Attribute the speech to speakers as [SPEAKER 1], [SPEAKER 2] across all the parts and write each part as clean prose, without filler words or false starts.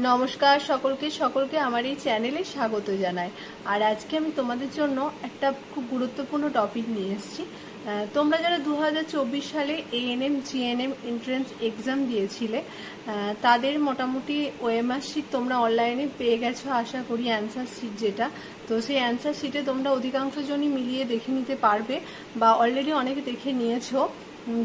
[SPEAKER 1] নমস্কার সকলকে সকলকে আমার এই চ্যানেলে স্বাগত জানাই। আর আজকে আমি তোমাদের জন্য একটা খুব গুরুত্বপূর্ণ টপিক নিয়ে এসেছি। তোমরা যারা 2024 সালে এএনএম জিএনএম এন্ট্রান্স এক্সাম দিয়েছিলে তাদের মোটামুটি ওএমআর শিট তোমরা অনলাইনে পেয়ে গেছো আশা করি, অ্যান্সার শিট যেটা। তো সেই অ্যান্সার শিটে তোমরা অধিকাংশ জনই মিলিয়ে দেখে নিতে পারবে বা অলরেডি অনেকে দেখে নিয়েছো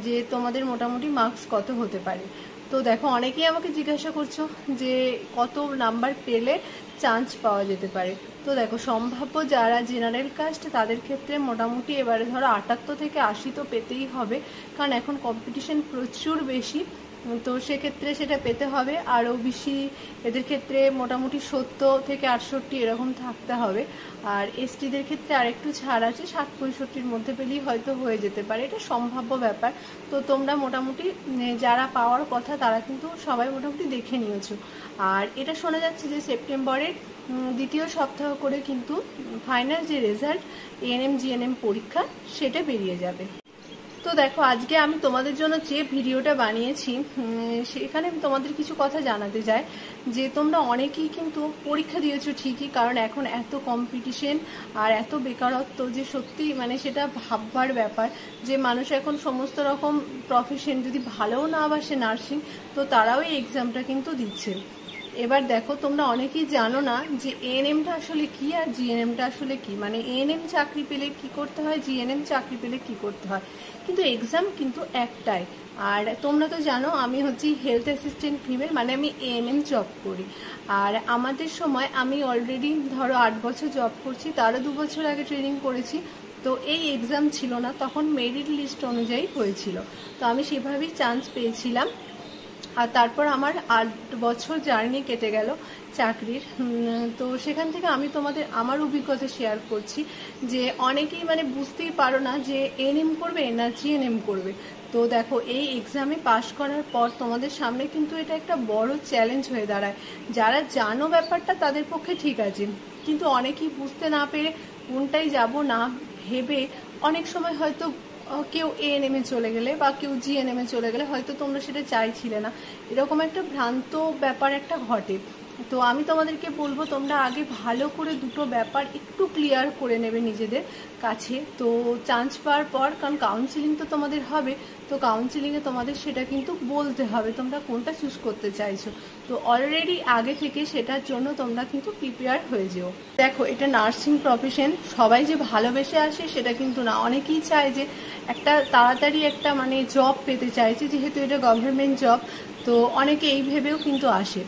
[SPEAKER 1] যে তোমাদের মোটামুটি মার্কস কত হতে পারে। তো দেখো, অনেকেই আমাকে জিজ্ঞাসা করছো যে কত নাম্বার পেলে চান্স পাওয়া যেতে পারে। তো দেখো, সম্ভাব্য যারা জেনারেল কাস্ট তাদের ক্ষেত্রে মোটামুটি এবারে ধরো 78 থেকে 80 তো পেতেই হবে, কারণ এখন কম্পিটিশন প্রচুর বেশি। তো সেক্ষেত্রে সেটা পেতে হবে। আর ওবিসি এদের ক্ষেত্রে মোটামুটি 70 থেকে 68 এরকম থাকতে হবে। আর এসটিদের ক্ষেত্রে আরেকটু ছাড় আছে, 60-65-র মধ্যে পেলেই হয়তো হয়ে যেতে পারে, এটা সম্ভাব্য ব্যাপার। তো তোমরা মোটামুটি যারা পাওয়ার কথা তারা কিন্তু সবাই মোটামুটি দেখে নিয়েছো। আর এটা শোনা যাচ্ছে যে সেপ্টেম্বরের দ্বিতীয় সপ্তাহ করে কিন্তু ফাইনাল যে রেজাল্ট এএনএম জিএনএম পরীক্ষা সেটা বেরিয়ে যাবে। তো দেখো, আজকে আমি তোমাদের জন্য যে ভিডিওটা বানিয়েছি সেখানে আমি তোমাদের কিছু কথা জানাতে চাই যে তোমরা অনেকেই কিন্তু পরীক্ষা দিয়েছো ঠিকই, কারণ এখন এত কম্পিটিশন আর এত বেকারত্ব যে সত্যি মানে সেটা ভাববার ব্যাপার যে মানুষ এখন সমস্ত রকম প্রফেশন যদি ভালোও না বাসে নার্সিং, তো তারাও এই এক্সামটা কিন্তু দিচ্ছে। এবার দেখো, তোমরা অনেকেই জানো না যে এএনএমটা আসলে কি আর জিএনএমটা আসলে কি, মানে এএনএম চাকরি পেলে কি করতে হয়, জিএনএম চাকরি পেলে কি করতে হয়, কিন্তু এক্সাম কিন্তু একটাই। আর তোমরা তো জানো আমি হচ্ছি হেলথ অ্যাসিস্ট্যান্ট ফিমেল, মানে আমি এএনএম জব করি। আর আমাদের সময় আমি অলরেডি ধরো 8 বছর জব করছি, তারও 2 বছর আগে ট্রেনিং করেছি। তো এই এক্সাম ছিল না, তখন মেরিট লিস্ট অনুযায়ী হয়েছিল। তো আমি সেভাবেই চান্স পেয়েছিলাম। আর তারপর আমার 8 বছর জার্নি কেটে গেল চাকরির। তো সেখান থেকে আমি তোমাদের আমার অভিজ্ঞতা শেয়ার করছি যে অনেকেই মানে বুঝতেই পারো না যে এএনএম করবে না জিএনএম করবে। তো দেখো, এই এক্সামে পাশ করার পর তোমাদের সামনে কিন্তু এটা একটা বড় চ্যালেঞ্জ হয়ে দাঁড়ায়। যারা জানো ব্যাপারটা তাদের পক্ষে ঠিক আছে, কিন্তু অনেকেই বুঝতে না পেরে কোনটাই যাব না ভেবে অনেক সময় হয়তো কেউ এএনএমে চলে গেলে বা কেউ জিএনএমে চলে গেলে হয়তো তোমরা সেটা চাইছিলে না, এরকম একটা ভ্রান্ত ব্যাপার একটা ঘটে। তো আমি তোমাদেরকে বলবো তোমরা আগে ভালো করে দুটো ব্যাপার একটু ক্লিয়ার করে নেবে নিজেদের কাছে। তো চান্স পাওয়ার পর, কারণ কাউন্সিলিং তো তোমাদের হবে, তো কাউন্সিলিংয়ে তোমাদের সেটা কিন্তু বলতে হবে তোমরা কোনটা চুজ করতে চাইছো। তো অলরেডি আগে থেকে সেটার জন্য তোমরা কিন্তু প্রিপেয়ার হয়ে যেও। দেখো, এটা নার্সিং প্রফেশন, সবাই যে ভালোবেসে আসে সেটা কিন্তু না। অনেকেই চায় যে একটা তাড়াতাড়ি একটা মানে জব পেতে চাইছে, যেহেতু এটা গভর্নমেন্ট জব, তো অনেকে এই ভেবেও কিন্তু আসে।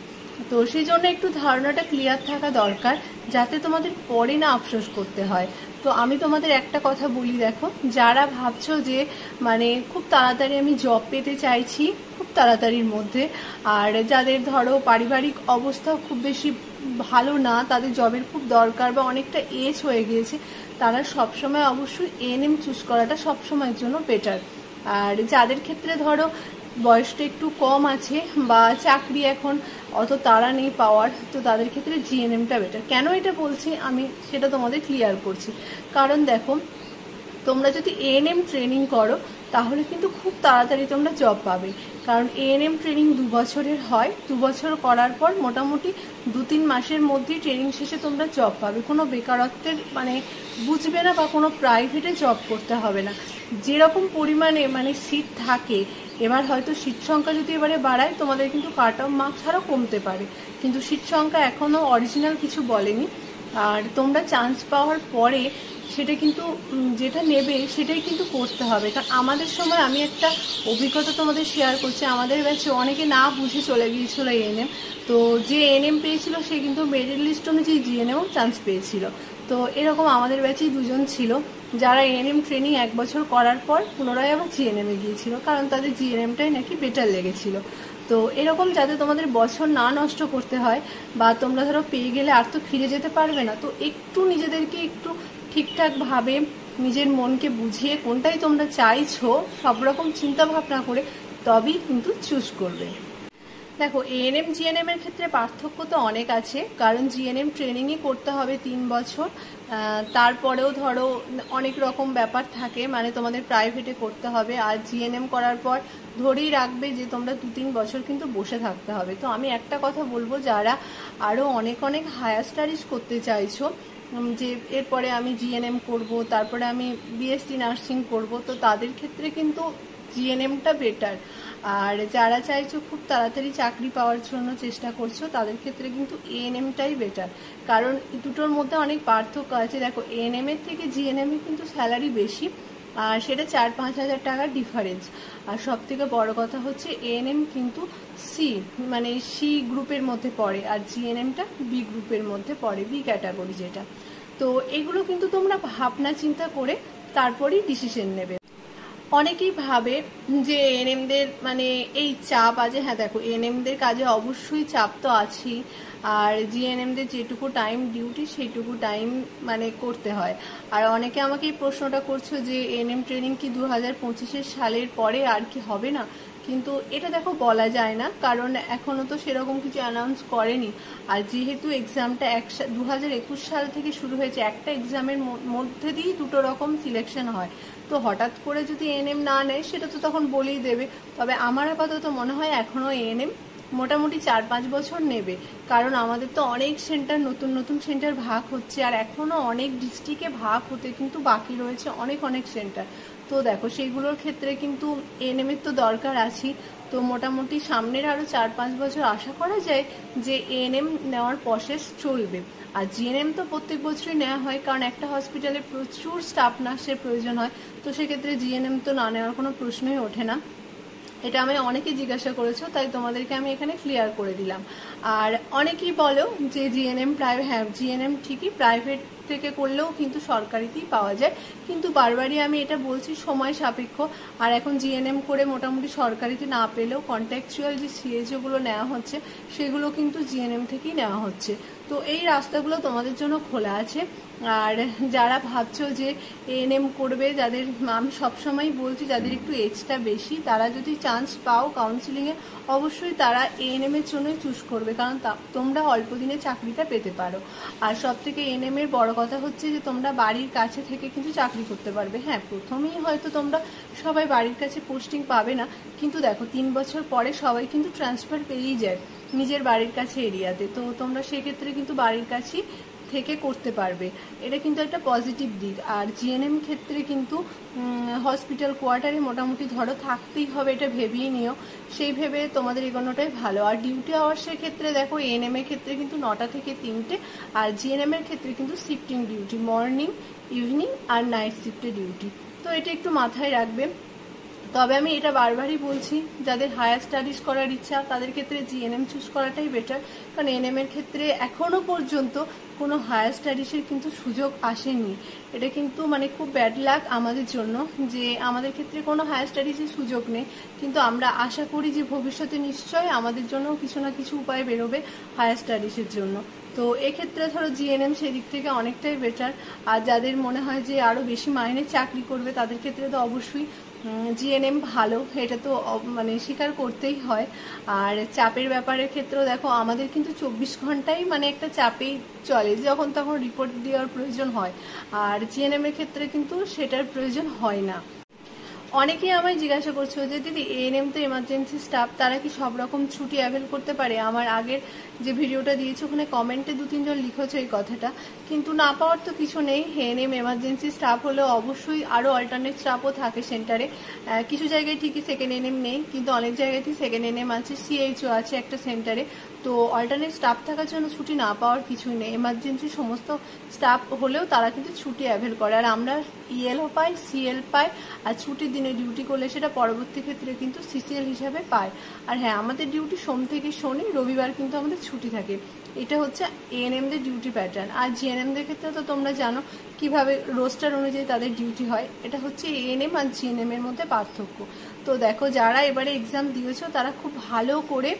[SPEAKER 1] তো সেই জন্য একটু ধারণাটা ক্লিয়ার থাকা দরকার, যাতে তোমাদের পরে না আফসোস করতে হয়। তো আমি তোমাদের একটা কথা বলি, দেখো যারা ভাবছো যে মানে খুব তাড়াতাড়ি আমি জব পেতে চাইছি খুব তাড়াতাড়ির মধ্যে, আর যাদের ধরো পারিবারিক অবস্থা খুব বেশি ভালো না, তাদের জবের খুব দরকার বা অনেকটা এজ হয়ে গিয়েছে, তারা সবসময় অবশ্যই এএনএম চুজ করাটা সবসময়ের জন্য বেটার। আর যাদের ক্ষেত্রে ধরো বয়সটা একটু কম আছে বা চাকরি এখন অত তাড়া নেই পাওয়ার, তো তাদের ক্ষেত্রে জিএনএমটা বেটার। কেন এটা বলছি আমি সেটা তোমাদের ক্লিয়ার করছি। কারণ দেখো, তোমরা যদি এএনএম ট্রেনিং করো তাহলে কিন্তু খুব তাড়াতাড়ি তোমরা জব পাবে, কারণ এএনএম ট্রেনিং 2 বছরের হয়। 2 বছর করার পর মোটামুটি 2-3 মাসের মধ্যেই ট্রেনিং শেষে তোমরা জব পাবে, কোনো বেকারত্বের মানে বুঝবে না বা কোনো প্রাইভেটে জব করতে হবে না। যেরকম পরিমাণে মানে সিট থাকে, এবার হয়তো সিট সংখ্যা যদি এবারে বাড়ায় তোমাদের কিন্তু কাট অফ মার্কস আরও কমতে পারে, কিন্তু সিট সংখ্যা এখনও অরিজিনাল কিছু বলেনি। আর তোমরা চান্স পাওয়ার পরে সেটা কিন্তু যেটা নেবে সেটাই কিন্তু করতে হবে। কারণ আমাদের সময় আমি একটা অভিজ্ঞতা তোমাদের শেয়ার করছি, আমাদের ব্যাচে অনেকে না বুঝে চলে গিয়েছিল এএনএম। তো যে এএনএম পেয়েছিল সে কিন্তু মেরিট লিস্ট অনুযায়ী জিএনএমও চান্স পেয়েছিল। তো এরকম আমাদের ব্যাচেই 2 জন ছিল যারা এএনএম ট্রেনিং 1 বছর করার পর পুনরায় আবার জিএনএমে গিয়েছিল, কারণ তাদের জিএনএমটাই নাকি বেটার লেগেছিল। তো এরকম যাতে তোমাদের বছর না নষ্ট করতে হয়, বা তোমরা ধরো পেয়ে গেলে আর তো ফিরে যেতে পারবে না, তো একটু নিজেদেরকে একটু ঠিকঠাকভাবে নিজের মনকে বুঝিয়ে কোনটাই তোমরা চাইছো সব রকম চিন্তা ভাবনা করে তবেই কিন্তু চুজ করবে। দেখো এএনএম জিএনএম এর ক্ষেত্রে পার্থক্য তো অনেক আছে, কারণ জিএনএম ট্রেনিংই করতে হবে 3 বছর, তারপরেও ধরো অনেক রকম ব্যাপার থাকে, মানে তোমাদের প্রাইভেটে করতে হবে। আর জিএনএম করার পর ধরেই রাখবে যে তোমরা 2-3 বছর কিন্তু বসে থাকতে হবে। তো আমি একটা কথা বলবো, যারা আরও অনেক অনেক হায়ার স্টাডিজ করতে চাইছো, যে এরপরে আমি জিএনএম করব, তারপরে আমি বিএসসি নার্সিং করব, তো তাদের ক্ষেত্রে কিন্তু জিএনএমটা বেটার। আর যারা চাইছো খুব তাড়াতাড়ি চাকরি পাওয়ার জন্য চেষ্টা করছো, তাদের ক্ষেত্রে কিন্তু এএনএমটাই বেটার, কারণ দুটোর মধ্যে অনেক পার্থক্য আছে। দেখো এএনএম এর থেকে জিএনএম এর কিন্তু স্যালারি বেশি, আর সেটা 4-5 হাজার টাকার ডিফারেন্স। আর সব থেকে বড় কথা হচ্ছে এএনএম কিন্তু মানে সি গ্রুপের মধ্যে পড়ে, আর জিএনএমটা বি গ্রুপের মধ্যে পড়ে, বি ক্যাটাগরি যেটা। তো এগুলো কিন্তু তোমরা ভাবনা চিন্তা করে তারপরেই ডিসিশন নেবে। অনেকেই ভাবে যে এএনএমদের মানে এই চাপ আছে, হ্যাঁ দেখো এএনএমদের কাজে অবশ্যই চাপ তো আছেই, আর জিএনএমদের যেটুকু টাইম ডিউটি সেইটুকু টাইম মানে করতে হয়। আর অনেকে আমাকে এই প্রশ্নটা করছো যে এএনএম ট্রেনিং কি 2025 সালের পরে আর কি হবে না, কিন্তু এটা দেখো বলা যায় না, কারণ এখনো তো সেরকম কিছু অ্যানাউন্স করেনি। আর যেহেতু এক্সামটা 2021 সাল থেকে শুরু হয়েছে, একটা এক্সামের মধ্যে দিয়েই দুটো রকম সিলেকশন হয়, তো হঠাৎ করে যদি এএনএম না নেয় সেটা তো তখন বলেই দেবে। তবে আমার আপাতত মনে হয় এখনও এএনএম মোটামুটি 4-5 বছর নেবে, কারণ আমাদের তো অনেক সেন্টার, নতুন নতুন সেন্টার ভাগ হচ্ছে, আর এখনও অনেক ডিস্ট্রিক্টে ভাগ হতে কিন্তু বাকি রয়েছে অনেক অনেক সেন্টার। তো দেখো সেইগুলোর ক্ষেত্রে কিন্তু এএনএম এর তো দরকার আছে। তো মোটামুটি সামনের আরও 4-5 বছর আশা করা যায় যে এএনএম নেওয়ার প্রসেস চলবে। আর জিএনএম তো প্রত্যেক বছরই নেওয়া হয়, কারণ একটা হসপিটালে প্রচুর স্টাফ নার্সের প্রয়োজন হয়, তো সেক্ষেত্রে জিএনএম তো না নেওয়ার কোনো প্রশ্নই ওঠে না। এটা আমি অনেকে জিজ্ঞাসা করেছো, তাই তোমাদেরকে আমি এখানে ক্লিয়ার করে দিলাম। আর অনেকেই বলো যে জিএনএম হ্যাঁ জিএনএম ঠিকই প্রাইভেট থেকে করলেও কিন্তু সরকারিতেই পাওয়া যায়, কিন্তু বারবারই আমি এটা বলছি সময় সাপেক্ষ। আর এখন জিএনএম করে মোটামুটি সরকারিতে না পেলেও কন্ট্রাকচুয়াল যে সিএইচওগুলো নেওয়া হচ্ছে সেগুলো কিন্তু জিএনএম থেকেই নেওয়া হচ্ছে। তো এই রাস্তাগুলো তোমাদের জন্য খোলা আছে। আর যারা ভাবছো যে এএনএম করবে, যাদের আমি সবসময় বলছি যাদের একটু এজটা বেশি, তারা যদি চান্স পাও কাউন্সিলিংয়ে, অবশ্যই তারা এএনএম এর জন্যই চুজ করবে, কারণ তোমরা অল্প দিনে চাকরিটা পেতে পারো। আর সব থেকে এএনএম এর বড় কথা হচ্ছে যে তোমরা বাড়ির কাছে থেকে কিন্তু চাকরি করতে পারবে। হ্যাঁ প্রথমেই হয়তো তোমরা সবাই বাড়ির কাছে পোস্টিং পাবে না, কিন্তু দেখো 3 বছর পরে সবাই কিন্তু ট্রান্সফার পেয়েই যায় নিজের বাড়ির কাছে এরিয়াতে, তো তোমরা সেক্ষেত্রে কিন্তু বাড়ির কাছেই থেকে করতে পারবে, এটা কিন্তু একটা পজিটিভ দিক। আর জিএনএম ক্ষেত্রে কিন্তু হসপিটাল কোয়ার্টারে মোটামুটি ধরো থাকতেই হবে, এটা ভেবেই নিও, সেই ভেবে তোমাদের এগোনোটাই ভালো। আর ডিউটি আওয়ার্সের ক্ষেত্রে দেখো এএনএম এর ক্ষেত্রে কিন্তু 9টা থেকে 3টে, আর জিএনএম এর ক্ষেত্রে কিন্তু শিফটিং ডিউটি, মর্নিং ইভিনিং আর নাইট শিফটে ডিউটি, তো এটা একটু মাথায় রাখবে। তবে আমি এটা বারবারই বলছি, যাদের হায়ার স্টাডিজ করার ইচ্ছা তাদের ক্ষেত্রে জিএনএম চুজ করাটাই বেটার, কারণ এএনএম এর ক্ষেত্রে এখনো পর্যন্ত কোনো হায়ার স্টাডিজের কিন্তু সুযোগ আসেনি। এটা কিন্তু মানে খুব ব্যাড লাক আমাদের জন্য যে আমাদের ক্ষেত্রে কোনো হায়ার স্টাডিজের সুযোগ নেই, কিন্তু আমরা আশা করি যে ভবিষ্যতে নিশ্চয়ই আমাদের জন্য কিছু না কিছু উপায় বেরোবে হায়ার স্টাডিজের জন্য। তো এক্ষেত্রে ধরো জিএনএম সেদিক থেকে অনেকটাই বেটার। আর যাদের মনে হয় যে আরও বেশি মাইনে চাকরি করবে, তাদের ক্ষেত্রে তো অবশ্যই জিএনএম ভালো, এটা তো মানে স্বীকার করতেই হয়। আর চাপের ব্যাপারের ক্ষেত্রেও দেখো আমাদের কিন্তু 24 ঘন্টাই মানে একটা চাপেই চলে, যখন তখন রিপোর্ট দেওয়ার প্রয়োজন হয়, আর জিএনএম এর ক্ষেত্রে কিন্তু সেটার প্রয়োজন হয় না। অনেকেই আমায় জিজ্ঞাসা করছো যে দিদি এএনএম তো এমার্জেন্সি স্টাফ, তারা কি সব রকম ছুটি অ্যাভেল করতে পারে? আমার আগের যে ভিডিওটা দিয়েছো ওখানে কমেন্টে 2-3 জন লিখেছো এই কথাটা, কিন্তু না পাওয়ার তো কিছু নেই। এএনএম এমার্জেন্সি স্টাফ হলেও অবশ্যই আরও অল্টারনেট স্টাফও থাকে সেন্টারে। কিছু জায়গায় ঠিকই সেকেন্ড এএনএম নেই, কিন্তু অনেক জায়গাতেই সেকেন্ড এএনএম আছে, সিএইচও আছে একটা সেন্টারে। তো অল্টারনেট স্টাফ থাকার জন্য ছুটি না পাওয়ার কিছুই নেই। এমার্জেন্সি সমস্ত স্টাফ হলেও তারা কিন্তু ছুটি অ্যাভেল করে, আর আমরা ইএলও পাই, সিএল পাই, আর ছুটির দিনে ডিউটি করলে সেটা পরবর্তী ক্ষেত্রে কিন্তু সিসিএল হিসাবে পায়। আর হ্যাঁ আমাদের ডিউটি সোম থেকে শনি, রবিবার কিন্তু আমাদের ছুটি থাকে। এটা হচ্ছে এএনএমদের ডিউটি প্যাটার্ন। আর জিএনএমদের ক্ষেত্রে তো তোমরা জানো কিভাবে রোস্টার অনুযায়ী তাদের ডিউটি হয়, এটা হচ্ছে এএনএম আর জিএনএম এর মধ্যে পার্থক্য। তো দেখো যারা এবারে এক্সাম দিয়েছো তারা খুব ভালো করে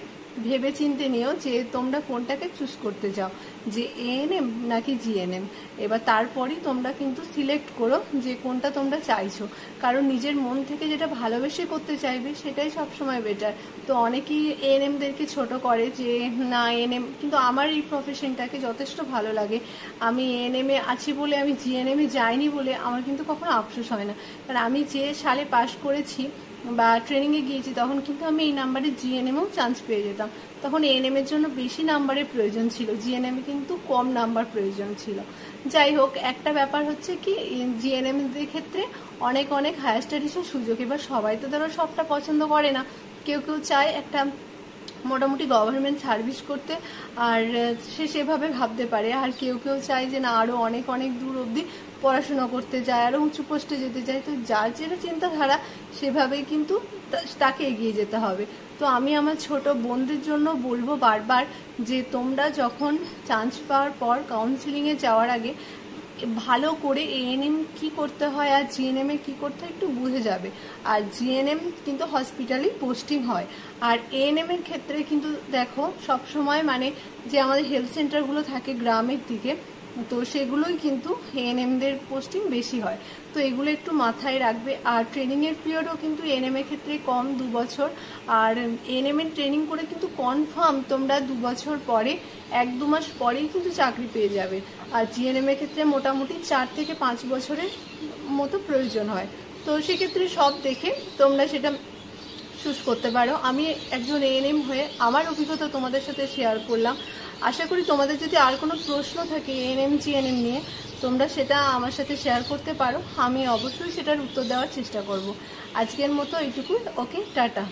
[SPEAKER 1] ভেবে চিনতে নিও যে তোমরা কোনটাকে চুজ করতে চাও, যে এএনএম নাকি জিএনএম। এবার তারপরই তোমরা কিন্তু সিলেক্ট করো যে কোনটা তোমরা চাইছো, কারণ নিজের মন থেকে যেটা ভালোবেসে করতে চাইবে সেটাই সবসময় বেটার। তো অনেকেই এএনএমদেরকে ছোট করে যে না এএনএম, কিন্তু আমার এই প্রফেশনটাকে যথেষ্ট ভালো লাগে। আমি এএনএমে আছি বলে, আমি জিএনএমে যাইনি বলে আমার কিন্তু কখনো আফসোস হয় না। কারণ আমি যে সালে পাশ করেছি বা ট্রেনিংয়ে গিয়েছি তখন কিন্তু আমি এই নাম্বারে জিএনএমেও চান্স পেয়ে যেতাম। তখন এএনএমের জন্য বেশি নাম্বারের প্রয়োজন ছিল, জিএনএমে কিন্তু কম নাম্বার প্রয়োজন ছিল। যাই হোক, একটা ব্যাপার হচ্ছে কি জিএনএমদের ক্ষেত্রে অনেক অনেক হায়ার স্টাডিজের সুযোগ। এবার সবাই তো ধরো সবটা পছন্দ করে না, কেউ কেউ চায় একটা মোটামুটি গভর্নমেন্ট সার্ভিস করতে, আর সে সেভাবে ভাবতে পারে। আর কেউ কেউ চায় যে না আরও অনেক অনেক দূর অবধি পড়াশোনা করতে যায়, আরও উঁচু পোস্টে যেতে চায়। তো যার যেটা চিন্তাধারা সেভাবেই কিন্তু তাকে এগিয়ে যেতে হবে। তো আমি আমার ছোট বোনদের জন্য বলবো বারবার যে তোমরা যখন চান্স পাওয়ার পর কাউন্সিলিংয়ে যাওয়ার আগে ভালো করে এএনএম কি করতে হয় আর জিএনএম এ কি করতে হয় একটু বুঝে যাবে। আর জিএনএম কিন্তু হসপিটালেই পোস্টিং হয়, আর এএনএম এর ক্ষেত্রে কিন্তু দেখো সবসময় মানে যে আমাদের হেলথ সেন্টারগুলো থাকে গ্রামের দিকে, তো সেগুলোই কিন্তু এএনএমদের পোস্টিং বেশি হয়। তো এগুলো একটু মাথায় রাখবে। আর ট্রেনিংয়ের পিরিয়ডও কিন্তু এএনএম এর ক্ষেত্রে কম, 2 বছর। আর এএনএম এর ট্রেনিং করে কিন্তু কনফার্ম তোমরা 2 বছর পরে 1-2 মাস পরেই কিন্তু চাকরি পেয়ে যাবে। আর জিএনএম এর ক্ষেত্রে মোটামুটি 4 থেকে 5 বছরের মতো প্রয়োজন হয়। তো সেক্ষেত্রে সব দেখে তোমরা সেটা চুজ করতে পারো। আমি একজন এএনএম হয়ে আমার অভিজ্ঞতা তোমাদের সাথে শেয়ার করলাম। আশা করি তোমাদের যদি আর কোনো প্রশ্ন থাকে এএনএম জিএনএম নিয়ে, তোমরা সেটা আমার সাথে শেয়ার করতে পারো, আমি অবশ্যই সেটার উত্তর দেওয়ার চেষ্টা করব। আজকের মতো এইটুকুই। ওকে, টাটা।